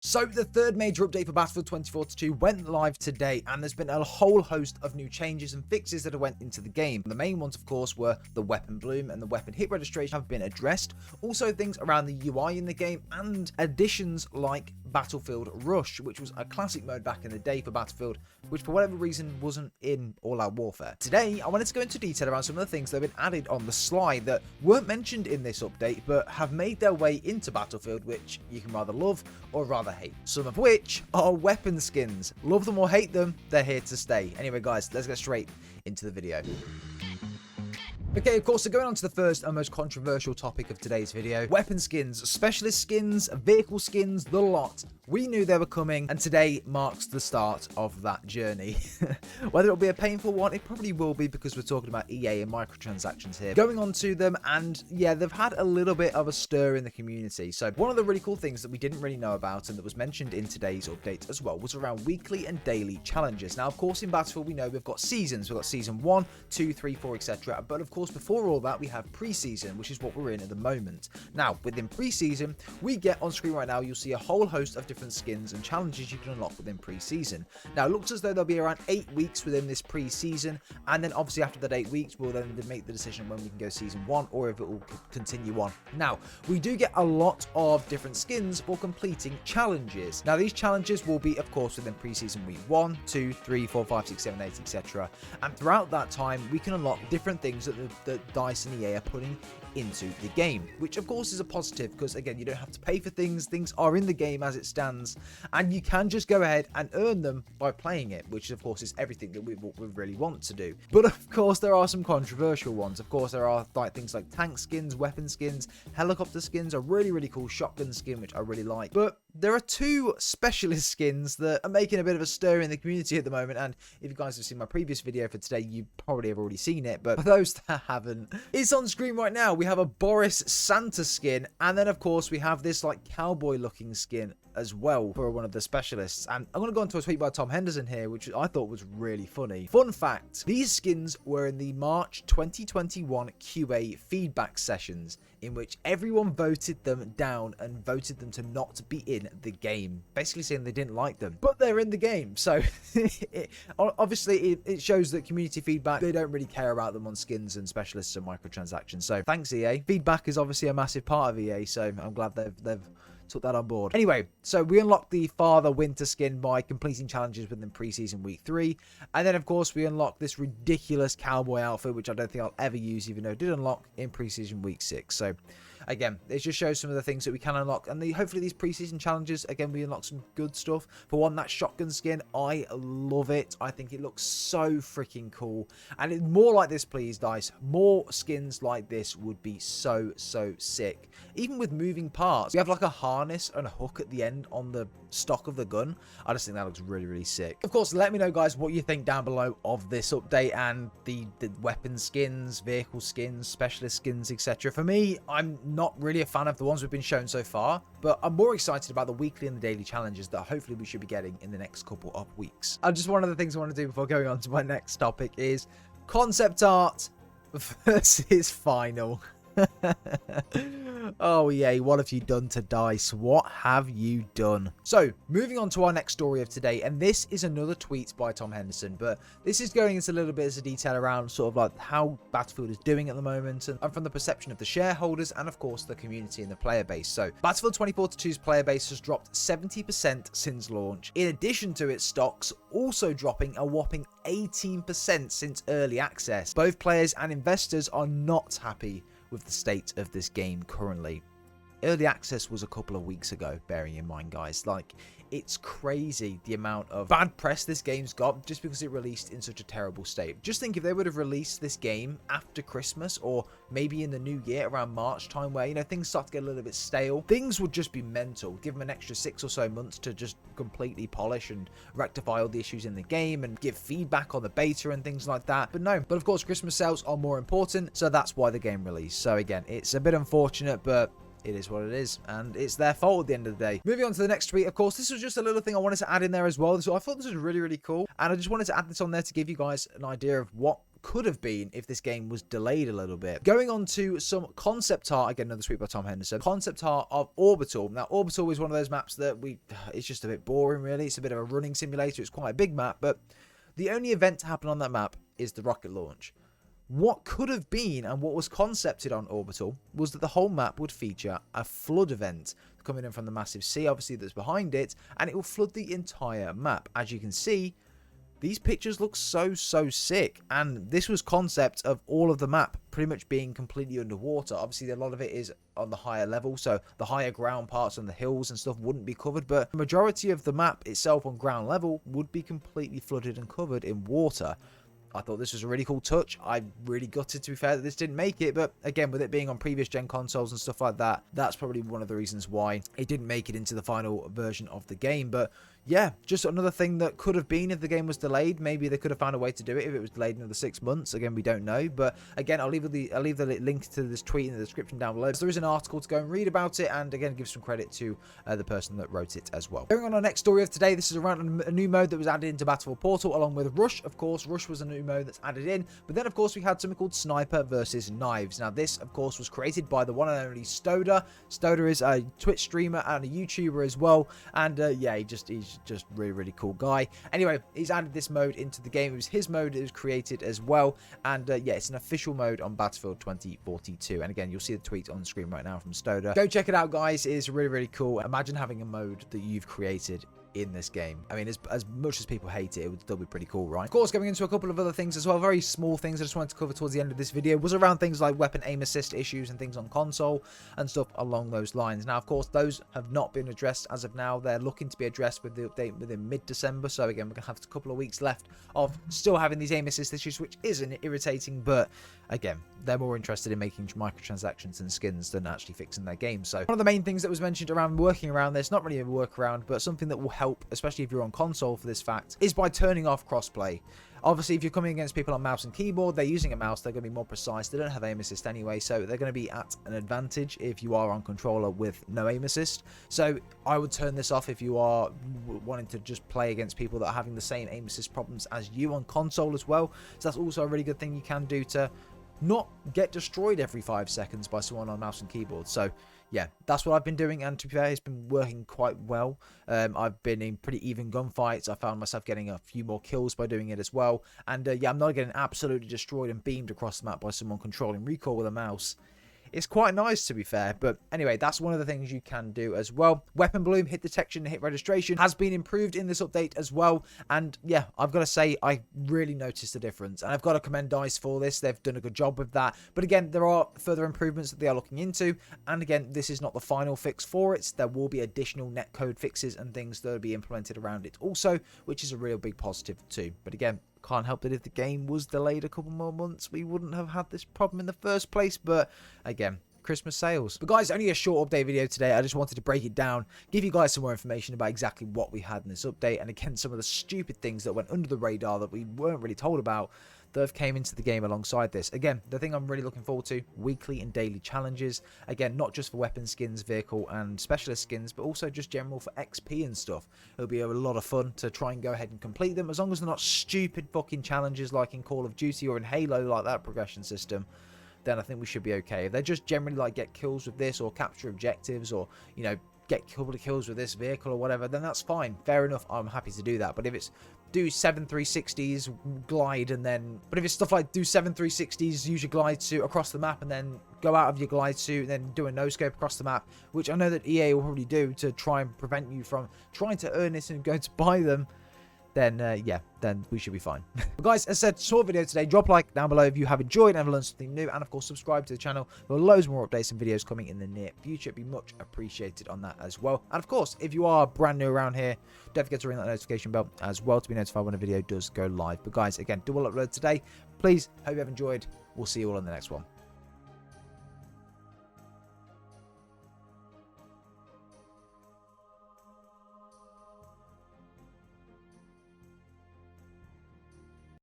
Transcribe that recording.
So the third major update for Battlefield 2042 went live today, and there's been a whole host of new changes and fixes that have went into the game. The main ones, of course, were the weapon bloom and the weapon hit registration have been addressed. Also, things around the UI in the game and additions like Battlefield Rush, which was a classic mode back in the day for Battlefield, which for whatever reason wasn't in All Out Warfare. Today, I wanted to go into detail around some of the things that have been added on the slide that weren't mentioned in this update, but have made their way into Battlefield, which you can rather love or rather hate. Some of which are weapon skins. Love them or hate them, they're here to stay. Anyway, guys, let's get straight into the video. Okay, of course, so going on to the first and most controversial topic of today's video, weapon skins, specialist skins, vehicle skins, the lot. We knew they were coming, and today marks the start of that journey. Whether it'll be a painful one, it probably will be, because we're talking about EA and microtransactions here. Going on to them, and yeah, they've had a little bit of a stir in the community. So one of the really cool things that we didn't really know about and that was mentioned in today's update as well was around weekly and daily challenges. Now, of course, in Battlefield, we know we've got seasons. We've got season 1, 2, 3, 4, etc. But of course, before all that, we have pre-season, which is what we're in at the moment. Now, within pre-season, we get on screen right now, you'll see a whole host of different skins and challenges you can unlock within pre-season. Now, it looks as though there'll be around 8 weeks within this pre-season, and then obviously after that 8 weeks, we'll then make the decision when we can go season 1 or if it will continue on. Now, we do get a lot of different skins for completing challenges. Now, these challenges will be, of course, within pre-season week 1, 2, 3, 4, 5, 6, 7, 8, etc. And throughout that time, we can unlock different things that DICE and EA are putting into the game, which of course is a positive, because again, you don't have to pay for things are in the game as it stands, and you can just go ahead and earn them by playing it, which of course is everything that we really want to do. But of course, there are some controversial ones. Of course, there are things like tank skins, weapon skins, helicopter skins, a really cool shotgun skin, which I really like. But there are 2 specialist skins that are making a bit of a stir in the community at the moment, and if you guys have seen my previous video for today, you probably have already seen it, but for those that haven't, it's on screen right now. We have a Boris Santa skin, and then of course we have this like cowboy looking skin as well for one of the specialists. And I'm going to go into a tweet by Tom Henderson here, which I thought was really funny. Fun fact, these skins were in the March 2021 QA feedback sessions, in which everyone voted them down and voted them to not be in the game, basically saying they didn't like them, but they're in the game. So obviously it shows that community feedback, they don't really care about them on skins and specialists and microtransactions. So thanks, EA. Feedback is obviously a massive part of EA, so I'm glad they've took that on board. Anyway, so we unlocked the Father Winter skin by completing challenges within preseason week 3, and then of course we unlocked this ridiculous cowboy outfit, which I don't think I'll ever use, even though it did unlock in preseason week 6. So again, it just shows some of the things that we can unlock, and hopefully these preseason challenges, again, we unlock some good stuff. For one, that shotgun skin, I love it. I think it looks so freaking cool, and it's more like this, please, DICE. More skins like this would be so sick. Even with moving parts, we have like a harness and a hook at the end on the stock of the gun. I just think that looks really sick. Of course, let me know, guys, what you think down below of this update and the weapon skins, vehicle skins, specialist skins, etc. For me, I'm not really a fan of the ones we've been shown so far, but I'm more excited about the weekly and the daily challenges that hopefully we should be getting in the next couple of weeks. And just one of the things I want to do before going on to my next topic is concept art versus final. Oh yay, what have you done to DICE? What have you done? So, moving on to our next story of today, and this is another tweet by Tom Henderson, but this is going into a little bit of detail around sort of like how Battlefield is doing at the moment, and from the perception of the shareholders and of course the community and the player base. So, Battlefield 2042's player base has dropped 70% since launch, in addition to its stocks also dropping a whopping 18% since early access. Both players and investors are not happy with the state of this game currently. Early access was a couple of weeks ago, bearing in mind, guys. Like, it's crazy the amount of bad press this game's got just because it released in such a terrible state. Just think if they would have released this game after Christmas, or maybe in the new year around March time, where, you know, things start to get a little bit stale, things would just be mental. Give them an extra 6 or so months to just completely polish and rectify all the issues in the game and give feedback on the beta and things like that. But no, but of course Christmas sales are more important, so that's why the game released. So again, it's a bit unfortunate, but it is what it is, and it's their fault at the end of the day. Moving on to the next tweet, of course, this was just a little thing I wanted to add in there as well. So I thought this was really cool, and I just wanted to add this on there to give you guys an idea of what could have been if this game was delayed a little bit. Going on to some concept art, again, another tweet by Tom Henderson, concept art of Orbital. Now, Orbital is one of those maps that it's just a bit boring, really. It's a bit of a running simulator. It's quite a big map, but the only event to happen on that map is the rocket launch. What could have been and what was concepted on Orbital was that the whole map would feature a flood event coming in from the massive sea, obviously, that's behind it, and it will flood the entire map. As you can see, these pictures look so sick, and this was concept of all of the map pretty much being completely underwater. Obviously, a lot of it is on the higher level, so the higher ground parts and the hills and stuff wouldn't be covered, but the majority of the map itself on ground level would be completely flooded and covered in water. I thought this was a really cool touch. I'm really gutted, to be fair, that this didn't make it. But again, with it being on previous gen consoles and stuff like that, that's probably one of the reasons why it didn't make it into the final version of the game. But yeah, just another thing that could have been if the game was delayed. Maybe they could have found a way to do it if it was delayed another 6 months. Again, we don't know. But again, I'll leave the link to this tweet in the description down below. So there is an article to go and read about it, and again, give some credit to the person that wrote it as well. Going on our next story of today, this is around a new mode that was added into Battlefield Portal along with Rush. Of course, Rush was a new mode that's added in, but then of course we had something called Sniper versus Knives. Now this of course was created by the one and only Stoda. Stoda is a Twitch streamer and a YouTuber as well, and yeah, he's just really cool guy. Anyway, he's added this mode into the game. It was his mode, it was created as well, and yeah, it's an official mode on Battlefield 2042. And again, you'll see the tweet on the screen right now from Stoda. Go check it out, guys. It's really cool. Imagine having a mode that you've created in this game. I mean, as much as people hate it, it would still be pretty cool, right? Of course, going into a couple of other things as well, very small things I just wanted to cover towards the end of this video, was around things like weapon aim assist issues and things on console and stuff along those lines. Now, of course, those have not been addressed as of now. They're looking to be addressed with the update within mid-December, so again, we're going to have a couple of weeks left of still having these aim assist issues, which isn't irritating, but again, they're more interested in making microtransactions and skins than actually fixing their game. So one of the main things that was mentioned around working around this, not really a workaround, but something that will help, especially if you're on console for this fact, is by turning off crossplay. Obviously, if you're coming against people on mouse and keyboard, they're using a mouse, they're going to be more precise. They don't have aim assist anyway, so they're going to be at an advantage if you are on controller with no aim assist. So I would turn this off if you are wanting to just play against people that are having the same aim assist problems as you on console as well. So that's also a really good thing you can do to not get destroyed every 5 seconds by someone on mouse and keyboard. So yeah, that's what I've been doing, and to be fair, it's been working quite well. I've been in pretty even gunfights. I found myself getting a few more kills by doing it as well, and yeah, I'm not getting absolutely destroyed and beamed across the map by someone controlling recoil with a mouse. It's quite nice, to be fair. But anyway, that's one of the things you can do as well. Weapon bloom, hit detection, and hit registration has been improved in this update as well. And yeah, I've got to say, I really noticed the difference. And I've got to commend DICE for this. They've done a good job with that. But again, there are further improvements that they are looking into. And again, this is not the final fix for it. There will be additional netcode fixes and things that will be implemented around it also, which is a real big positive too. But again, can't help it if the game was delayed a couple more months, we wouldn't have had this problem in the first place. But again, Christmas sales. But guys, only a short update video today. I just wanted to break it down, give you guys some more information about exactly what we had in this update, and again, some of the stupid things that went under the radar that we weren't really told about that have came into the game alongside this. Again, the thing I'm really looking forward to, weekly and daily challenges. Again, not just for weapon skins, vehicle and specialist skins, but also just general for XP and stuff. It'll be a lot of fun to try and go ahead and complete them, as long as they're not stupid fucking challenges like in Call of Duty or in Halo, like that progression system. Then I think we should be okay. If they're just generally like get kills with this or capture objectives or, you know, get a couple of kills with this vehicle or whatever, then that's fine. Fair enough. I'm happy to do that. But if it's do 7 360s, glide, and then... But if it's stuff like do 7 360s, use your glide suit across the map, and then go out of your glide suit, and then do a no-scope across the map, which I know that EA will probably do to try and prevent you from trying to earn this and go to buy them, then yeah, then we should be fine. But guys, as I said, short video today. Drop a like down below if you have enjoyed and have learned something new, and of course subscribe to the channel. There are loads more updates and videos coming in the near future. It'd be much appreciated on that as well. And of course, if you are brand new around here, don't forget to ring that notification bell as well to be notified when a video does go live. But guys, again, do all upload today. Please, hope you have enjoyed. We'll see you all in the next one.